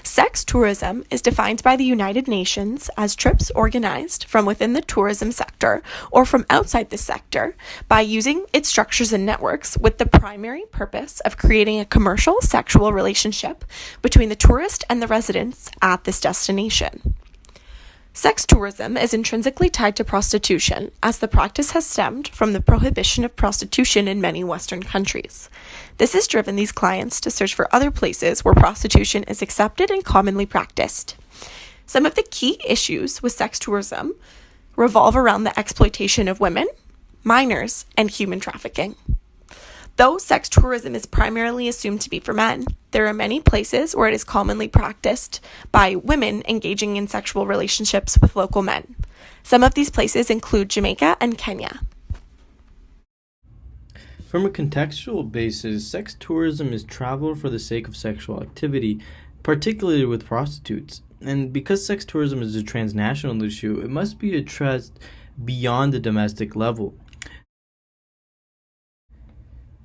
Sex tourism is defined by the United Nations as trips organized from within the tourism sector or from outside the sector by using its structures and networks with the primary purpose of creating a commercial sexual relationship between the tourist and the residents at this destination. Sex tourism is intrinsically tied to prostitution, as the practice has stemmed from the prohibition of prostitution in many Western countries. This has driven these clients to search for other places where prostitution is accepted and commonly practiced. Some of the key issues with sex tourism revolve around the exploitation of women, minors, and human trafficking. Though sex tourism is primarily assumed to be for men, there are many places where it is commonly practiced by women engaging in sexual relationships with local men. Some of these places include Jamaica and Kenya. From a contextual basis, sex tourism is travel for the sake of sexual activity, particularly with prostitutes. And because sex tourism is a transnational issue, it must be addressed beyond the domestic level.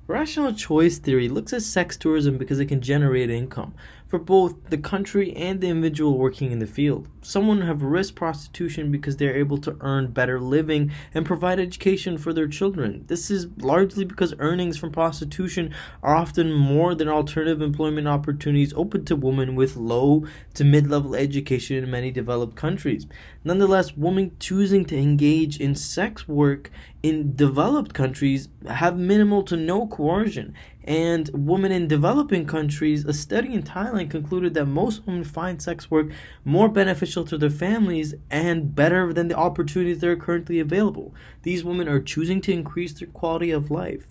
Rational choice theory looks at sex tourism because it can generate income for both the country and the individual working in the field. Someone have risked prostitution because they are able to earn better living and provide education for their children. This is largely because earnings from prostitution are often more than alternative employment opportunities open to women with low to mid-level education in many developed countries. Nonetheless, women choosing to engage in sex work in developed countries have minimal to no coercion, and women in developing countries, a study in Thailand concluded that most women find sex work more beneficial to their families and better than the opportunities that are currently available. These women are choosing to increase their quality of life.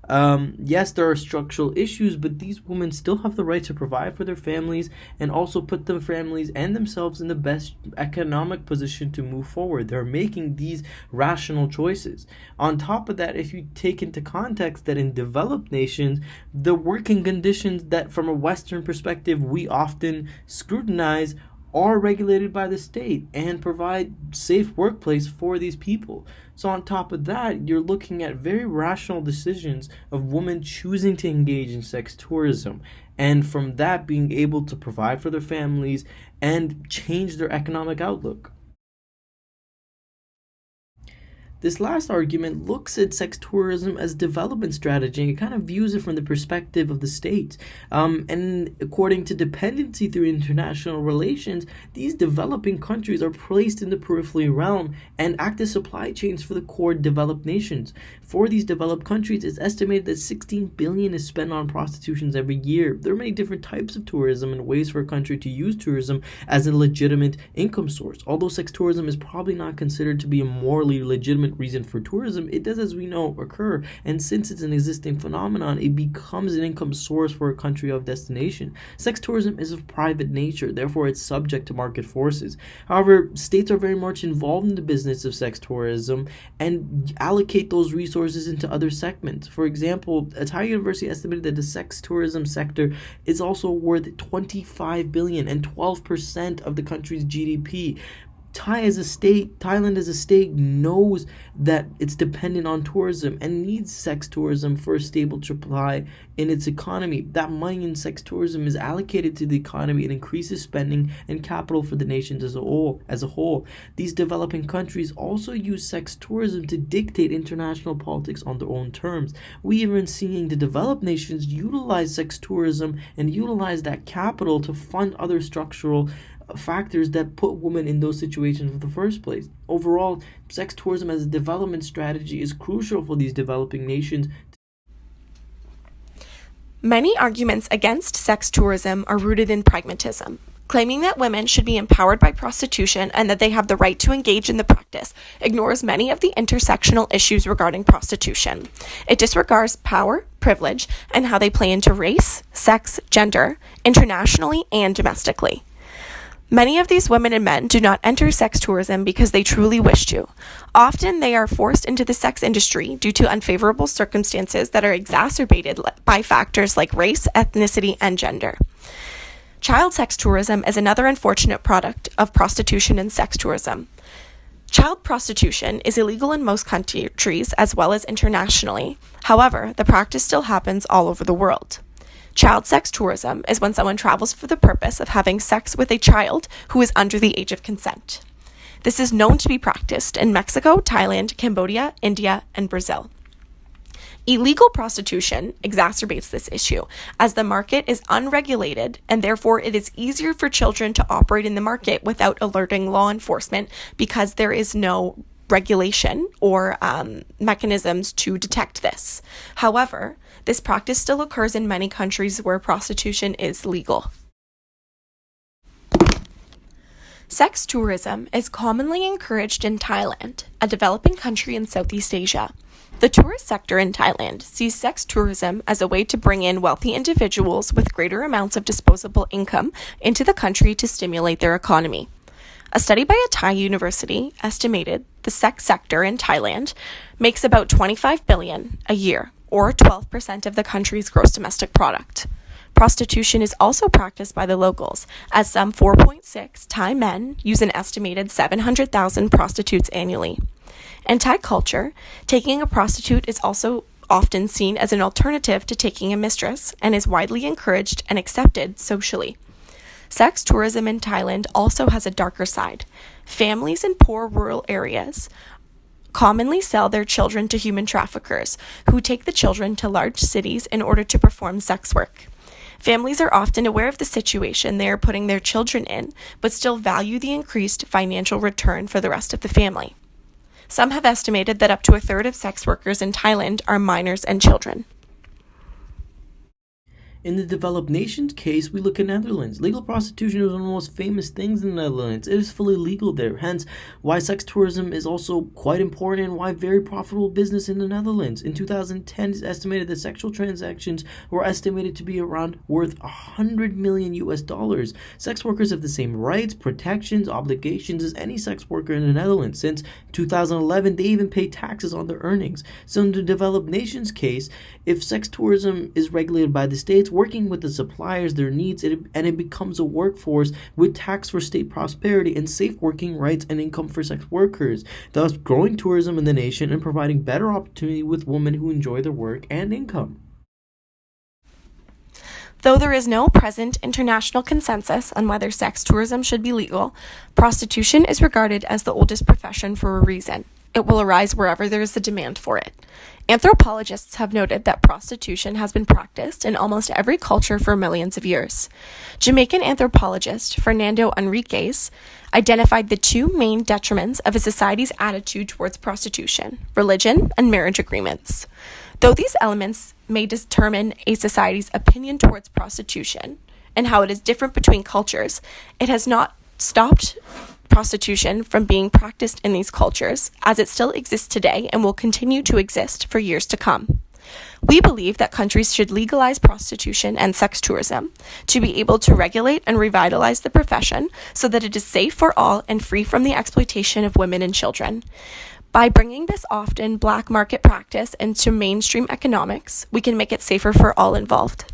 Yes, there are structural issues, but these women still have the right to provide for their families and also put their families and themselves in the best economic position to move forward. They're making these rational choices. On top of that, if you take into context that in developed nations, the working conditions that from a Western perspective we often scrutinize are regulated by the state and provide safe workplace for these people. So on top of that, you're looking at very rational decisions of women choosing to engage in sex tourism, and from that being able to provide for their families and change their economic outlook. This last argument looks at sex tourism as development strategy and it kind of views it from the perspective of the state. And according to dependency through international relations, these developing countries are placed in the periphery realm and act as supply chains for the core developed nations. For these developed countries, it's estimated that $16 billion is spent on prostitutions every year. There are many different types of tourism and ways for a country to use tourism as a legitimate income source. Although sex tourism is probably not considered to be a morally legitimate reason for tourism, it does, as we know, occur, and since it's an existing phenomenon, it becomes an income source for a country of destination. Sex tourism is of private nature, therefore it's subject to market forces. However, states are very much involved in the business of sex tourism and allocate those resources into other segments. For example, a Thai university estimated that the sex tourism sector is also worth $25 billion and 12% of the country's GDP. Thailand as a state knows that it's dependent on tourism and needs sex tourism for a stable supply in its economy. That money in sex tourism is allocated to the economy and increases spending and capital for the nations as a whole. These developing countries also use sex tourism to dictate international politics on their own terms. We even seeing the developed nations utilize sex tourism and utilize that capital to fund other structural factors that put women in those situations in the first place. Overall, sex tourism as a development strategy is crucial for these developing nations. Many arguments against sex tourism are rooted in pragmatism, claiming that women should be empowered by prostitution and that they have the right to engage in the practice ignores many of the intersectional issues regarding prostitution. It disregards power, privilege, and how they play into race, sex, gender, internationally and domestically. Many of these women and men do not enter sex tourism because they truly wish to. Often they are forced into the sex industry due to unfavorable circumstances that are exacerbated by factors like race, ethnicity, and gender. Child sex tourism is another unfortunate product of prostitution and sex tourism. Child prostitution is illegal in most countries as well as internationally. However, the practice still happens all over the world. Child sex tourism is when someone travels for the purpose of having sex with a child who is under the age of consent. This is known to be practiced in Mexico, Thailand, Cambodia, India, and Brazil. Illegal prostitution exacerbates this issue, as the market is unregulated and therefore it is easier for children to operate in the market without alerting law enforcement because there is no regulation or mechanisms to detect this. However, this practice still occurs in many countries where prostitution is legal. Sex tourism is commonly encouraged in Thailand, a developing country in Southeast Asia. The tourist sector in Thailand sees sex tourism as a way to bring in wealthy individuals with greater amounts of disposable income into the country to stimulate their economy. A study by a Thai university estimated the sex sector in Thailand makes about $25 billion a year, or 12% of the country's gross domestic product. Prostitution is also practiced by the locals, as some 4.6 Thai men use an estimated 700,000 prostitutes annually. In Thai culture, taking a prostitute is also often seen as an alternative to taking a mistress and is widely encouraged and accepted socially. Sex tourism in Thailand also has a darker side. Families in poor rural areas commonly sell their children to human traffickers, who take the children to large cities in order to perform sex work. Families are often aware of the situation they are putting their children in, but still value the increased financial return for the rest of the family. Some have estimated that up to a third of sex workers in Thailand are minors and children. In the developed nations case, we look at Netherlands. Legal prostitution is one of the most famous things in the Netherlands. It is fully legal there, hence why sex tourism is also quite important and why very profitable business in the Netherlands. In 2010, it's estimated that sexual transactions were estimated to be around worth $100 million US. Sex workers have the same rights, protections, obligations as any sex worker in the Netherlands. Since 2011, they even pay taxes on their earnings. So in the developed nations case, if sex tourism is regulated by the states, working with the suppliers, their needs, and it becomes a workforce with tax for state prosperity and safe working rights and income for sex workers, thus growing tourism in the nation and providing better opportunity with women who enjoy their work and income. Though there is no present international consensus on whether sex tourism should be legal, prostitution is regarded as the oldest profession for a reason. It will arise wherever there is a demand for it. Anthropologists have noted that prostitution has been practiced in almost every culture for millions of years. Jamaican anthropologist Fernando Enriquez identified the two main detriments of a society's attitude towards prostitution: religion and marriage agreements. Though these elements may determine a society's opinion towards prostitution and how it is different between cultures, it has not stopped prostitution from being practiced in these cultures, as it still exists today and will continue to exist for years to come. We believe that countries should legalize prostitution and sex tourism to be able to regulate and revitalize the profession so that it is safe for all and free from the exploitation of women and children. By bringing this often black market practice into mainstream economics, we can make it safer for all involved.